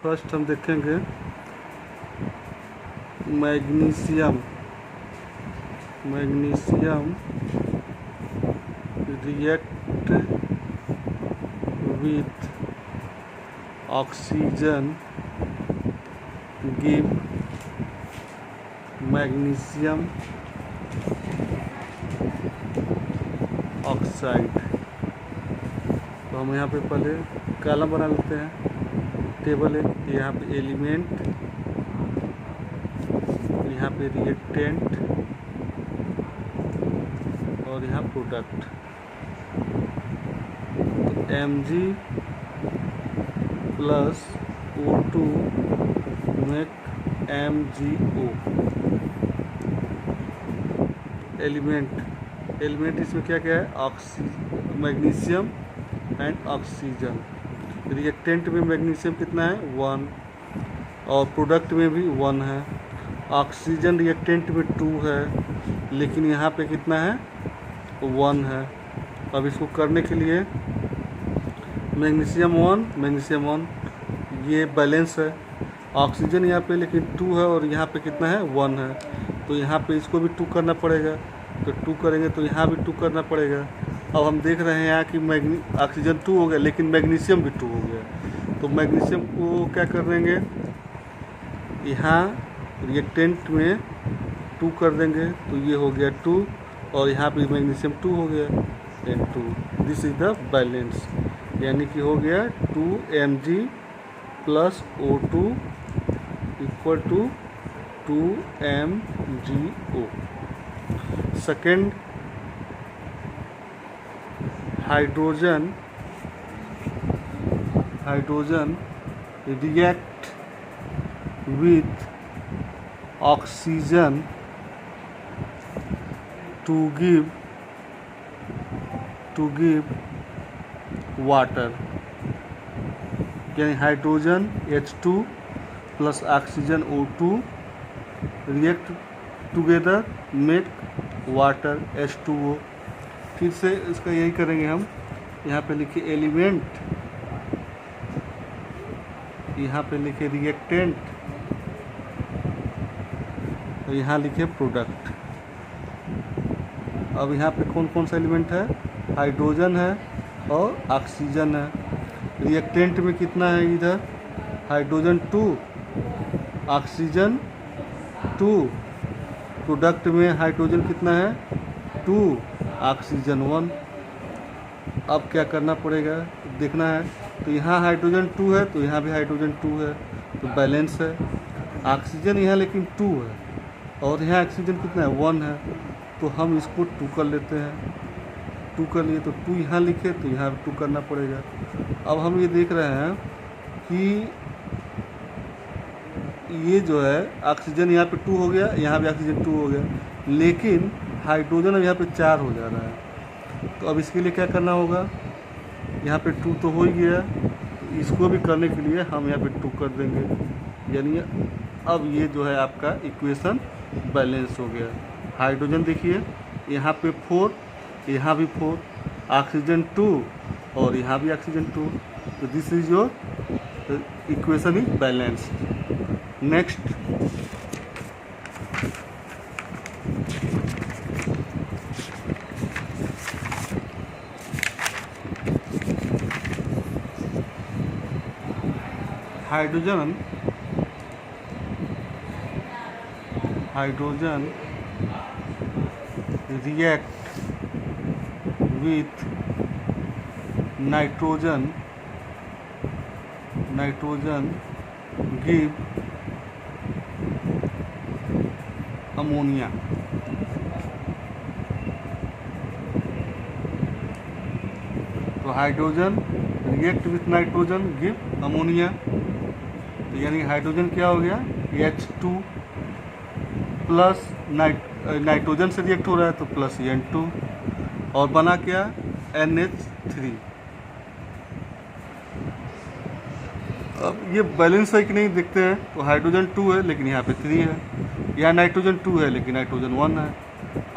First हम देखेंगे magnesium react with oxygen give magnesium oxide. तो हम यहाँ पे पहले कॉलम बना लेते हैं, टेबल है, यहाँ पे एलिमेंट, यहाँ पे रिएक्टेंट और यहाँ प्रोडक्ट। तो Mg plus O2 make MgO। Element इसमें क्या क्या है, मैग्नीशियम एंड ऑक्सीजन। रिएक्टेंट में मैग्नीशियम कितना है 1 और प्रोडक्ट में भी 1 है। ऑक्सीजन रिएक्टेंट में 2 है लेकिन यहाँ पे कितना है 1 है। अब इसको करने के लिए मैग्नीशियम 1 ये बैलेंस है। ऑक्सीजन यहाँ पे लेकिन 2 है और यहाँ पे कितना है 1 है, तो यहाँ पे इसको भी 2 करना पड़ेगा। तो 2 करेंगे तो यहाँ भी 2 करना पड़ेगा। अब हम देख रहे हैं यहाँ कि ऑक्सीजन 2 हो गया लेकिन मैग्नीशियम भी 2 हो गया। तो मैग्नीशियम को क्या कर देंगे, यहाँ रिएक्टेंट में 2 कर देंगे तो ये हो गया 2 और यहाँ पे मैग्नीशियम 2 हो गया and 2। This is the balance, यानी कि हो गया 2Mg plus O2 equal to 2MgO। Second, hydrogen react with oxygen to give water. यानी hydrogen H2 plus oxygen O2 react together make water H2O। फिर से इसका यही करेंगे हम। यहाँ पे लिखिए एलिमेंट, यहाँ पे लिखे रिएक्टेंट और यहाँ लिखे प्रोडक्ट। अब यहाँ पे कौन कौन सा एलिमेंट है, हाइड्रोजन है और ऑक्सीजन है। रिएक्टेंट में कितना है, इधर हाइड्रोजन 2 ऑक्सीजन 2, प्रोडक्ट में हाइड्रोजन कितना है 2 ऑक्सीजन 1। अब क्या करना पड़ेगा देखना है, तो यहाँ हाइड्रोजन 2 है तो यहाँ भी हाइड्रोजन 2 है, तो बैलेंस है। ऑक्सीजन यहाँ लेकिन 2 है और यहाँ ऑक्सीजन कितना है 1 है, तो हम इसको 2 कर लेते हैं। 2 कर लिए तो 2 यहाँ लिखे तो यहाँ 2 करना पड़ेगा। अब हम ये देख रहे हैं कि ये जो है ऑक्सीजन यहाँ पे 2 हो गया, यहाँ भी ऑक्सीजन 2 हो गया, लेकिन हाइड्रोजन अब यहाँ पे 4 हो जा रहा है। तो अब इसके लिए क्या करना होगा, यहाँ पे 2 तो हो ही गया, तो इसको भी करने के लिए हम यहाँ पे 2 कर देंगे। यानी अब ये जो है आपका इक्वेशन बैलेंस हो गया। हाइड्रोजन देखिए यहाँ पे 4, यहाँ भी 4, ऑक्सीजन 2 और यहाँ भी ऑक्सीजन 2, तो this is your equation is balance. Next, hydrogen react with nitrogen give ammonia. तो hydrogen react with nitrogen give ammonia, तो यानी हाइड्रोजन क्या हो गया H2 प्लस नाइट्रोजन से रिएक्ट हो रहा है तो प्लस N2 और बना क्या NH3। अब ये बैलेंस है कि नहीं देखते हैं, तो हाइड्रोजन 2 है लेकिन यहाँ पे 3 है, यहाँ नाइट्रोजन 2 है लेकिन नाइट्रोजन 1 है।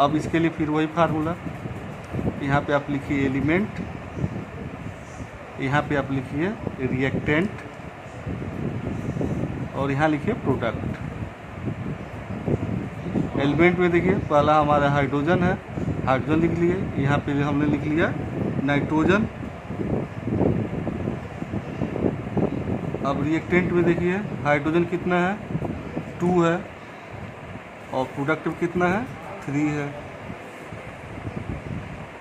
अब इसके लिए फिर वही फार्मूला, यहाँ पे आप लिखिए एलिमेंट, यहाँ पे आप लिखिए रिएक्टेंट और यहाँ लिखिए प्रोडक्ट। एलिमेंट में देखिए पहला हमारा हाइड्रोजन है, हाइड्रोजन लिख लिए, यहाँ पे हमने लिख लिया नाइट्रोजन। अब रिएक्टेंट में देखिए हाइड्रोजन कितना है 2 है और प्रोडक्ट में कितना है 3 है।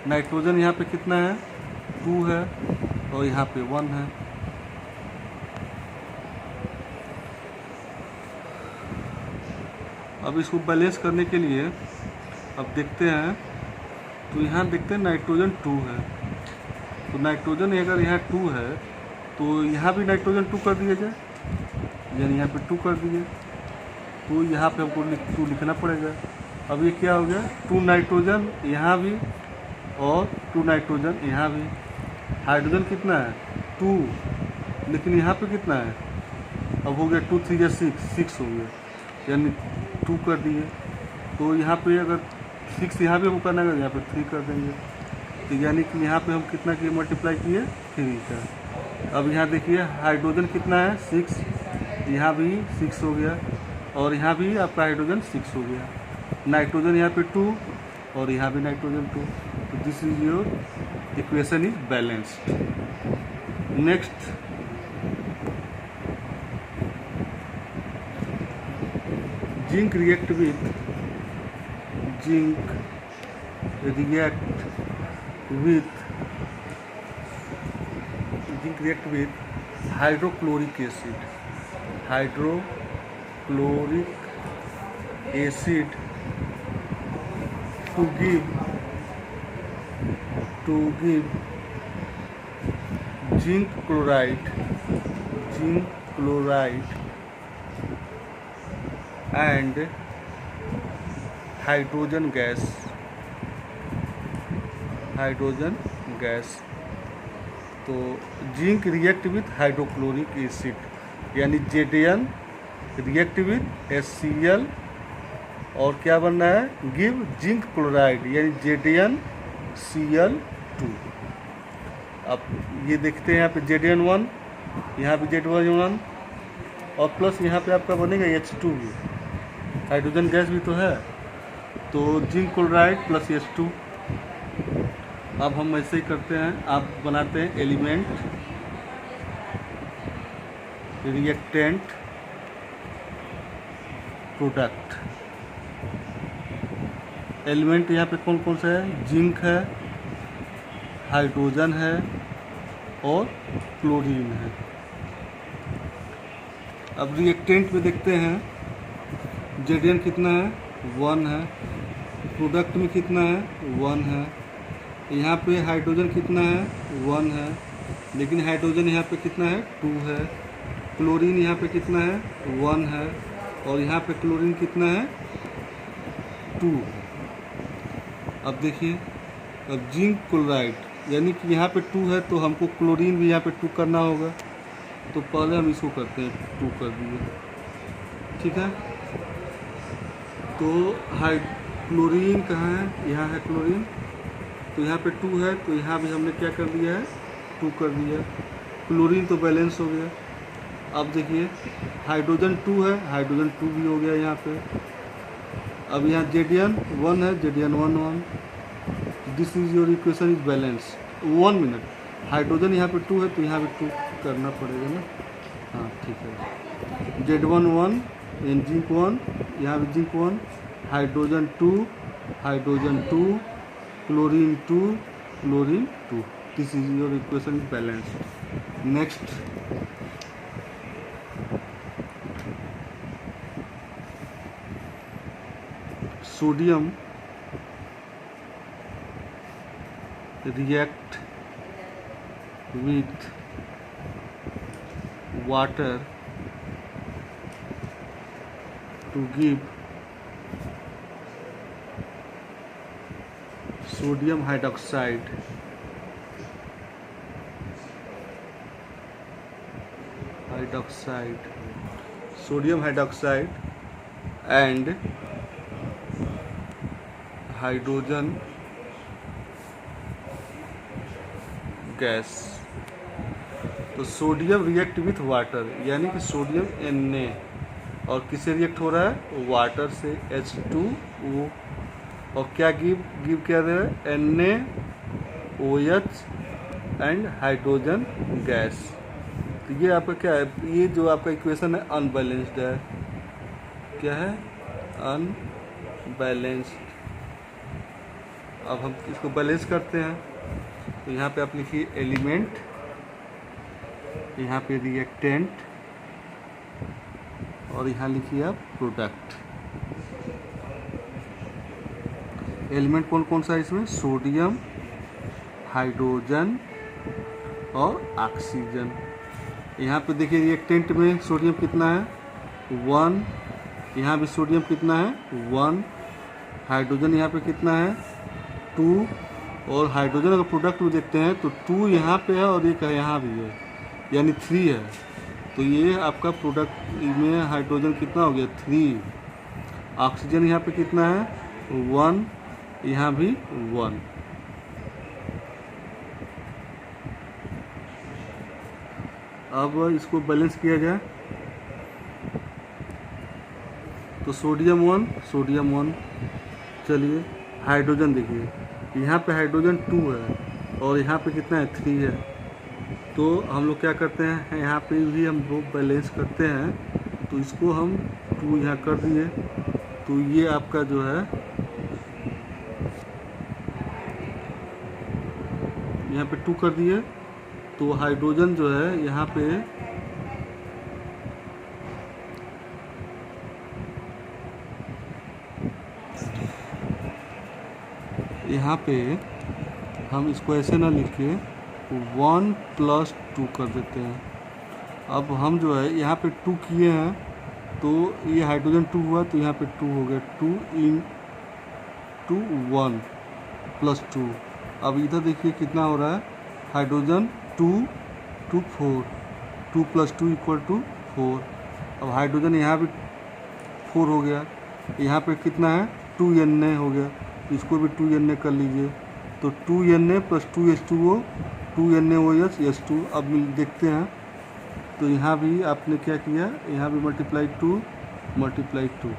नाइट्रोजन यहाँ पे कितना है 2 है और यहाँ पे 1 है। अब इसको बैलेंस करने के लिए अब देखते हैं, तो यहाँ देखते हैं नाइट्रोजन 2 है, तो नाइट्रोजन अगर यहाँ 2 है तो यहाँ भी नाइट्रोजन 2 कर दिया जाए, यानी यहाँ पे 2 कर दिए, तो यहाँ पे हमको 2 लिखना पड़ेगा। अब ये क्या हो गया 2 नाइट्रोजन यहाँ भी और 2 नाइट्रोजन यहाँ भी। हाइड्रोजन कितना है 2, लेकिन यहाँ पे कितना है, अब हो गया 2 3 या 6 हो गया, यानी 2 कर दिए। तो यहाँ पे अगर 6 यहाँ भी हम करना है, यहाँ पे 3 कर देंगे, तो यानी कि यहाँ पे हम कितना किए मल्टीप्लाई किए 3 का। अब यहाँ देखिए हाइड्रोजन कितना है 6, यहाँ भी 6 हो गया और यहाँ भी आपका हाइड्रोजन 6 हो गया। नाइट्रोजन यहाँ पे 2 और यहाँ भी नाइट्रोजन 2, तो this is your equation is balanced. Next zinc react with hydrochloric acid to give zinc chloride and hydrogen gas। तो zinc react with hydrochloric acid, यानी Zn रिएक्ट विथ HCl और क्या बनना है गिव जिंक क्लोराइड, यानी ZnCl2। अब ये देखते हैं यहाँ पे Zn1, यहाँ पे Z1 और प्लस यहाँ पे आपका बनेगा H2 भी, हाइड्रोजन गैस भी तो है, तो जिंक क्लोराइड प्लस H2। अब हम ऐसे ही करते हैं, आप बनाते हैं एलिमेंट, रिएक्टेंट, प्रोडक्ट। एलिमेंट यहाँ पे कौन कौन सा है, जिंक है, हाइड्रोजन है और क्लोरीन है। अब रिएक्टेंट में देखते हैं Zn कितना है 1 है, प्रोडक्ट में कितना है 1 है, यहाँ पे हाइड्रोजन कितना है 1 है, लेकिन हाइड्रोजन यहाँ पे कितना है 2 है, क्लोरीन यहाँ पे कितना है 1 है और यहाँ पे क्लोरीन कितना है 2। अब देखिए अब जिंक क्लोराइड, यानी कि यहाँ पे 2 है तो हमको क्लोरीन भी यहाँ पे 2 करना होगा, तो पहले हम इसको करते हैं 2 कर दिए, ठीक है। तो क्लोरीन कहाँ है, यहाँ है क्लोरीन, तो यहाँ पे 2 है तो यहाँ भी हमने क्या कर दिया है 2 कर दिया, क्लोरीन तो बैलेंस हो गया। अब देखिए हाइड्रोजन 2 है, हाइड्रोजन 2 भी हो गया यहाँ पे। अब यहाँ Zn1 है, Zn1 this is your equation is balance. 1 minute, hydrogen यहाँ पे 2 है तो यहाँ पे 2 करना पड़ेगा ना, हाँ ठीक है। Z11 जिंक 1, यहाँ पे zinc 1, hydrogen 2, chlorine 2, chlorine 2, this is your equation is balanced. Next sodium react with water to give sodium hydroxide and hydrogen gas। तो सोडियम रिएक्ट विथ वाटर, यानी कि सोडियम Na, और किससे रिएक्ट हो रहा है? वाटर से, H2O। और क्या गिव क्या दे रहा है? NaOH and hydrogen gas. तो ये आपका क्या है? ये जो आपका इक्वेशन है अनबैलेंस्ड है। क्या है? अनबैलेंस्ड। अब हम इसको बैलेंस करते हैं। तो यहाँ पे आप लिखिए एलिमेंट, यहाँ पे रिएक्टेंट, और यहाँ लिखिए आप प्रोडक्ट। एलिमेंट कौन कौन सा है इसमें? सोडियम, हाइड्रोजन और ऑक्सीजन। यहाँ पे देखिए रिएक्टेंट में सोडियम कितना है? 1। यहाँ भी सोडियम कितना है? 1। हाइड्रोजन यहाँ पे कितना है? 2। और हाइड्रोजन अगर प्रोडक्ट में देखते हैं तो 2 यहाँ पे है और एक यहाँ भी है, यानी 3 है। तो ये आपका प्रोडक्ट में हाइड्रोजन कितना हो गया? 3। ऑक्सीजन यहाँ पे कितना है? 1। यहाँ भी 1। अब इसको बैलेंस किया जाए तो सोडियम 1, सोडियम 1। चलिए हाइड्रोजन देखिए, यहाँ पे हाइड्रोजन 2 है और यहाँ पे कितना है? 3 है। तो हम लोग क्या करते हैं, यहाँ पे भी हम लोग बैलेंस करते हैं। तो इसको हम 2 यहाँ कर दिए, तो ये आपका जो है यहाँ पे 2 कर दिए। तो हाइड्रोजन जो है यहाँ पे हम इसको ऐसे ना लिख के 1 + 2 कर देते हैं। अब हम जो है यहाँ पे 2 किए हैं, तो ये हाइड्रोजन 2 हुआ, तो यहाँ पे 2 हो गया। 2 × 1 + 2। अब इधर देखिए कितना हो रहा है? हाइड्रोजन 2 × 4, 2 + 2 = 4। अब हाइड्रोजन यहाँ भी 4 हो गया। यहाँ पे कितना है? 2 Na हो गया, तो इसको भी 2 Na कर लीजिए। तो 2 Na + 2 H2O, 2 NaOH H2। अब देखते हैं, तो यहाँ भी आपने क्या किया? यहाँ भी × 2 × 2।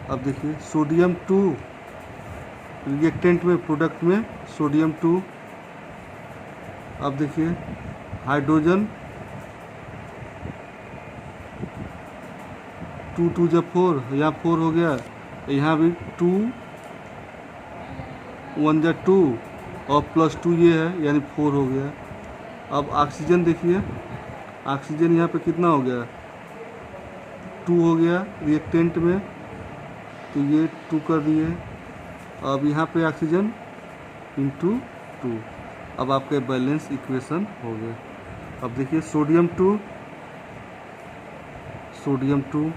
अब देखिए सोडियम 2 रिएक्टेंट में, प्रोडक्ट में सोडियम 2। अब देखिए हाइड्रोजन 2 × 2 = 4, यहाँ 4 हो गया। यहाँ भी 2 × 1 = 2 और +2 ये है, यानी 4 हो गया। अब ऑक्सीजन देखिए, ऑक्सीजन यहाँ पे कितना हो गया? 2 हो गया रिएक्टेंट में, तो ये 2 कर दिए। अब यहाँ पे ऑक्सीजन × 2। अब आपके बैलेंस इक्वेशन हो गए। अब देखिए sodium 2, sodium 2,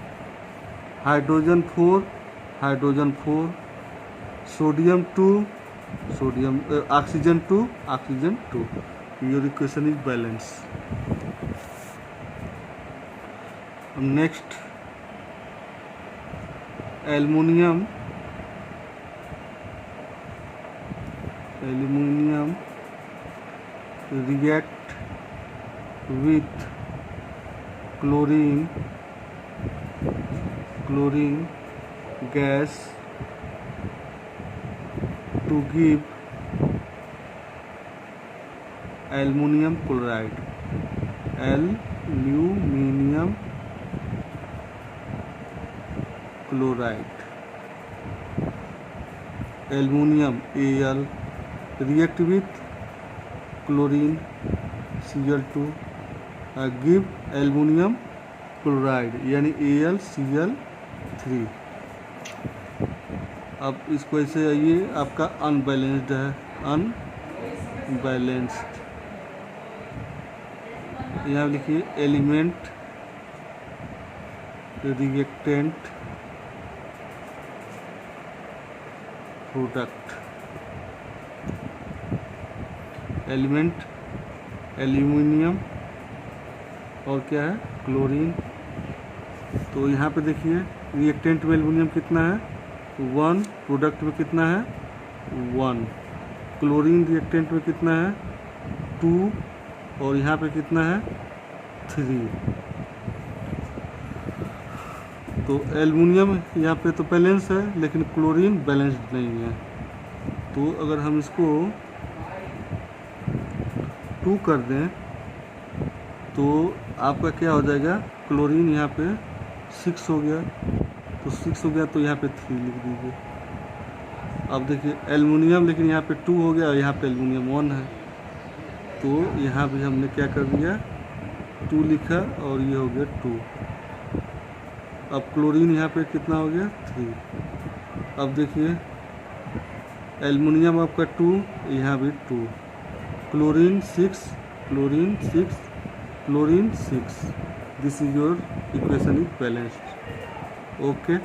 hydrogen 4, hydrogen 4, sodium 2, sodium oxygen 2, oxygen 2। Your equation is balance. Next aluminium, aluminium react with chlorine gas to give aluminum chloride, aluminum chloride, aluminum Al react with chlorine Cl2 give aluminum chloride, यानी AlCl3। अब इसको ऐसे, ये आपका unbalanced है, unbalanced. यहाँ लिखिए element, reactant, product. Element aluminium और क्या है? क्लोरीन। तो यहाँ पे देखिए रिएक्टेंट में एल्यूमिनियम कितना है? 1। प्रोडक्ट में कितना है? 1। क्लोरीन रिएक्टेंट में कितना है? 2। और यहाँ पे कितना है 3। तो एल्युमिनियम यहाँ पे तो बैलेंस है लेकिन क्लोरीन बैलेंस्ड नहीं है। तो अगर हम इसको 2 कर दें तो आपका क्या हो जाएगा, क्लोरीन यहाँ पे 6 हो गया, तो 6 हो गया तो यहाँ पे 3 लिख दीजिए। अब देखिए एल्युमिनियम लेकिन यहाँ पे 2 हो गया और यहाँ पे एल्युमिनियम 1 है, तो यहाँ भी हमने क्या कर दिया 2 लिखा और ये हो गया 2। अब क्लोरीन यहाँ पे कितना हो गया 3। अब देखिए एल्युमिनियम आपका 2, यहाँ भी 2, chlorine 6, chlorine 6, chlorine 6। This is your equation is balanced. Okay.